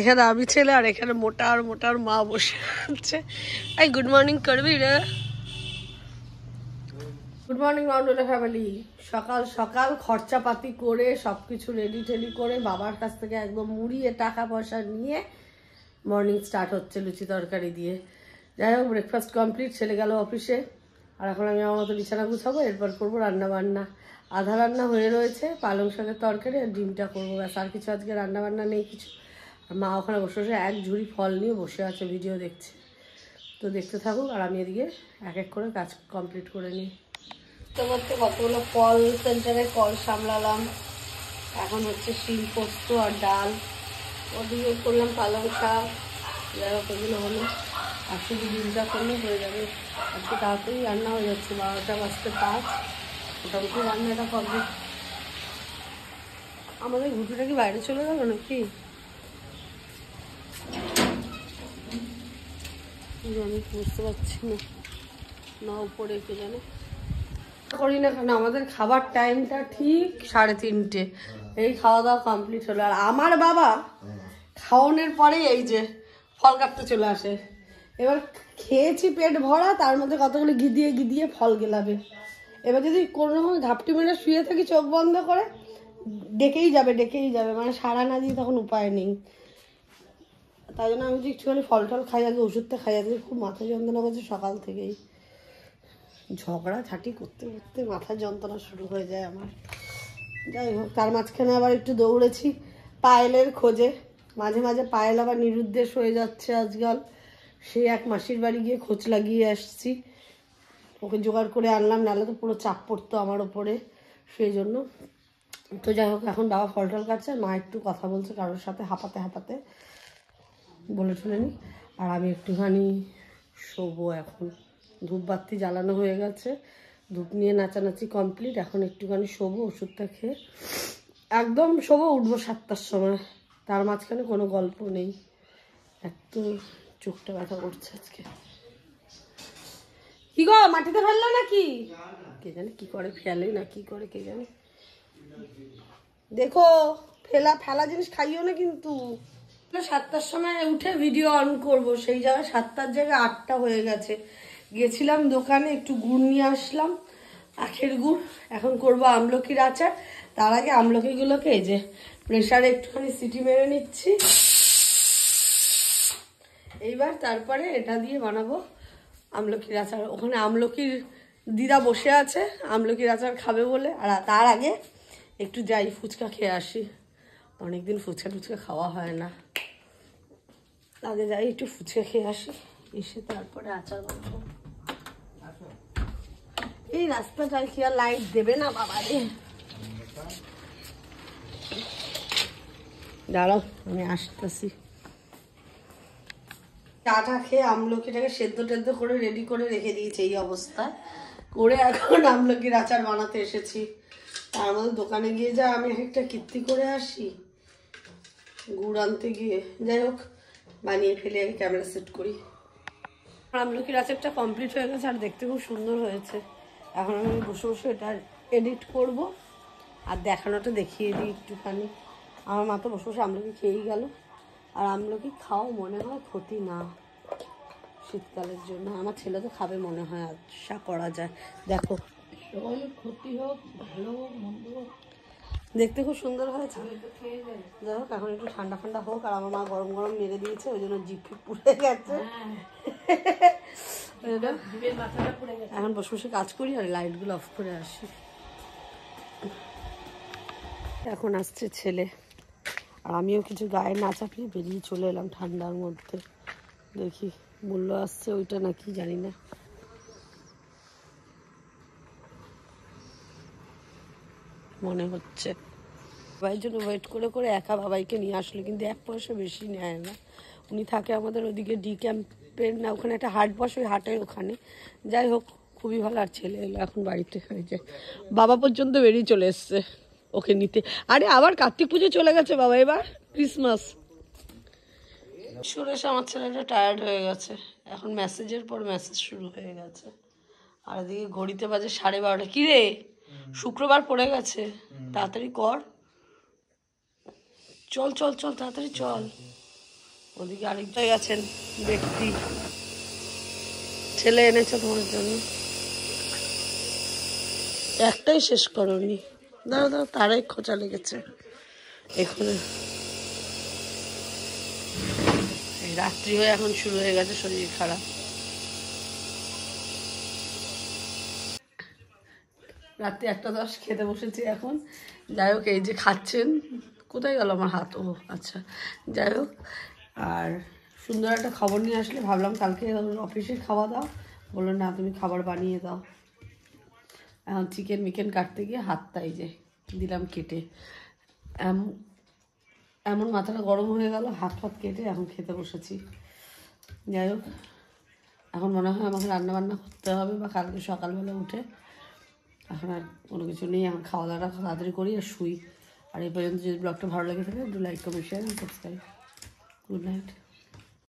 এখানে আমি ছেলে আর এখানে মোটার মোটার মা বসে আছে। এই গুড মর্নিং করবি রে? গুড মর্নিং রাউন্ডুলা ফ্যামিলি। সকাল সকাল খরচাপাতি করে সবকিছু রেডি টেডি করে বাবার কাছ থেকে একদম মুড়িয়ে টাকা পয়সা নিয়ে মর্নিং স্টার্ট হচ্ছে লুচি তরকারি দিয়ে। যাই হোক, ব্রেকফাস্ট কমপ্লিট, ছেলে গেল অফিসে, আর এখন আমি আমার মতো বিছানা গুছাবো, এরপর করবো রান্না বান্না। আধা রান্না হয়ে রয়েছে, পালং শাকের তরকারি আর ডিমটা করবো, ব্যাস। আর কিছু আজকে রান্না বান্না নেই কিছু। আর মা ওখানে বসে বসে এক ঝুড়ি ফল নিয়ে বসে আছে, ভিডিও দেখছে। তো দেখতে থাকুক, আর আমি এদিকে এক এক করে কাজ কমপ্লিট করে নিই। তো করতে কতগুলো কল সেন্টারে কল সামলালাম। এখন হচ্ছে শিল পোস্ত আর ডাল, ওদিকে করলাম পালং শাক, যাই হোক এগুলো হলো। আর শুধু ডিমটা করলে হয়ে যাবে। আজকে তাড়াতাড়ি রান্না হয়ে যাচ্ছে, 12টা বাজতে 5, মোটামুটি রান্নাটা কমপ্লিট। আমাদের ঘুটুটা কি বাইরে চলে গেল নাকি? আমি বুঝতে পারছি না, না উপরে কে জানে। করি না কেন, আমাদের খাবার টাইমটা ঠিক 3:30। এই খাওয়া দাওয়া কমপ্লিট হলো, আর আমার বাবা খাওয়ানোর পরে এই যে ফল কাটতে চলে আসে। এবার খেয়েছি পেট ভরা, তার মধ্যে কতগুলো গিদিয়ে গিদিয়ে ফল গেলাবে। এবার যদি কোনো রকম ঘাপটি মেরে শুয়ে থাকি চোখ বন্ধ করে, ডেকেই যাবে, মানে সাড়া না দিয়ে তখন উপায় নেই। তাই জন্য আমি যে একটুখানি ফল টল খাই, আগে ওষুধটা খাই। আজকে খুব মাথা যন্ত্রণা করছে সকাল থেকেই, ঝগড়া ঝাঁটি করতে করতে মাথা যন্ত্রণা শুরু হয়ে যায় আমার। যাই হোক, তার মাঝখানে আবার একটু দৌড়েছি পায়েলের খোঁজে। মাঝে মাঝে পায়েল আবার নিরুদ্দেশ হয়ে যাচ্ছে আজকাল। সে এক মাসির বাড়ি গিয়ে খোঁজ লাগিয়ে আসছি, ওকে জোগাড় করে আনলাম, নাহলে তো পুরো চাপ পড়তো আমার ওপরে, সেই জন্য। তো যাই হোক, এখন বাবা ফল টল কাটছে, মা একটু কথা বলছে কারোর সাথে হাঁপাতে হাঁপাতে, বলে টুলে নি। আর আমি একটুখানি শোবো এখন। ধূপবাতি জ্বালানো হয়ে গেছে, ধূপ নিয়ে নাচানাচি কমপ্লিট। এখন একটুখানি শোবো, ওষুধটা খেয়ে একদম শোবো, উঠবো 7টার সময়। তার মাঝখানে কোনো গল্প নেই, এত চোখটা ব্যথা করছে আজকে। কি গো, মাটিতে ফেললো নাকি? কে জানে কি করে, ফেলে না কি করে কে জানে। দেখো, ফেলা জিনিস খাইও না কিন্তু। 7টার সময় উঠে ভিডিও অন করব, সেই জায়গায় 7টার জায়গায় 8টা হয়ে গেছে। গেছিলাম দোকানে, একটু গুড় নিয়ে আসলাম, আখের গুড়। এখন করব আমলকির আচার। তার আগে আমলকিগুলোকে এই যে প্রেসারে একটুখানি সিটি মেরে নিচ্ছি। এইবার তারপরে এটা দিয়ে বানাবো আমলকির আচার। ওখানে আমলকির দিদা বসে আছে আমলকির আচার খাবে বলে। আর তার আগে একটু যাই ফুচকা খেয়ে আসি, অনেকদিন ফুচকা টুচকা খাওয়া হয় না। আগে যাই একটু ফুচকা খেয়ে আসি, এসে তারপরে আচার বানাবো। এই রাস্তাটায় কি আর লাইট দেবে না বাবা রে। দাঁড়াও, আমি আসতেছি। চাটা খেয়ে আমলকিটাকে সেদ্ধ টেদ্ধ করে রেডি করে রেখে দিয়েছি এই অবস্থায় করে। এখন আমলকির আচার বানাতে এসেছি। তার মধ্যে দোকানে গিয়ে যা আমি একটা কীর্তি করে আসি গুড় আনতে গিয়ে। যাই হোক, বানিয়ে ফেলে আগে ক্যামেরা সেট করি। আমলকির আচারটা কমপ্লিট হয়ে গেছে, আর দেখতে খুব সুন্দর হয়েছে। এখন আমি বসে বসে এটা এডিট করব, আর দেখানোটা দেখিয়ে দিই একটুখানি। আমার মা তো বসে বসে আমলকি খেয়েই গেল। আর আমলকি খাও মনে হয় ক্ষতি না শীতকালের জন্য। আমার ছেলে তো খাবে মনে হয়, আশা করা যায়। দেখো, ক্ষতি হোক ভালো হোক মন্দ হোক, দেখতে খুব সুন্দর হয়েছে। যাই হোক, এখন একটু ঠান্ডা ঠান্ডা হোক। আর আমার মা গরম গরম মেরে দিয়েছে, ওই জন্য জিভ পুড়ে গেছে। এখন বসে বসে কাজ করি, আর লাইটগুলো অফ করে আসি। এখন আসছে ছেলে, আর আমিও কিছু গায়ে না চাপিয়ে বেরিয়ে চলে এলাম ঠান্ডার মধ্যে। দেখি মূল্য আসছে ওইটা নাকি জানি না। মনে হচ্ছে বাবার জন্য ওয়েট করে করে একা বাবাইকে নিয়ে আসলো, কিন্তু 1 পয়সা বেশি নেয় না। উনি থাকে আমাদের ওদিকে ডি ক্যাম্পের না, ওখানে একটা হাট বসে, ওই হাটের ওখানে। যাই হোক, খুবই ভালো। আর ছেলে এলো এখন বাড়িতে, যায় বাবা পর্যন্ত বেরিয়ে চলে এসছে ওকে নিতে। আরে আবার কার্তিক পুজো চলে গেছে বাবা, এবার ক্রিসমাস। সুরেশ আমার ছেলেটা টায়ার্ড হয়ে গেছে, এখন মেসেজের পর মেসেজ শুরু হয়ে গেছে। আর এদিকে ঘড়িতে বাজে 12:30। কি রে, শুক্রবার পড়ে গেছে, তাড়াতাড়ি কর, চল চল চল তাড়াতাড়ি চল। ওদিকে আরেকটাই গেছেন ব্যক্তি, ছেলে এনেছে তোমার জন্য, একটাই শেষ করনি। দাঁড়া দাঁড়া, তারাই খোঁচা লেগেছে এখানে। রাত্রি হয়ে এখন শুরু হয়ে গেছে শরীর খারাপ। রাত্রি 1:10 খেতে বসেছি এখন। যাই হোক, এই যে খাচ্ছেন, কোথায় গেল আমার হাত? ও আচ্ছা, যাই হোক। আর সুন্দর একটা খবর নিয়ে আসলে, ভাবলাম কালকে অফিসে খাওয়া দাও, বললো না তুমি খাবার বানিয়ে দাও। এখন চিকেন মিকেন কাটতে গিয়ে হাতটা এই যে দিলাম কেটে, এমন মাথাটা গরম হয়ে গেল, হাত ফাত কেটে এখন খেতে বসেছি। যাই হোক, এখন মনে হয় আমাকে রান্নাবান্না করতে হবে, বা কালকে সকালবেলা উঠে। এখন আর কোনো কিছু নেই, এখন খাওয়া দাওয়াটা তাড়াতাড়ি করি আর শুই। আর এই পর্যন্ত যদি ব্লগটা ভালো লেগে থাকে, একটু like comment share subscribe. Good night.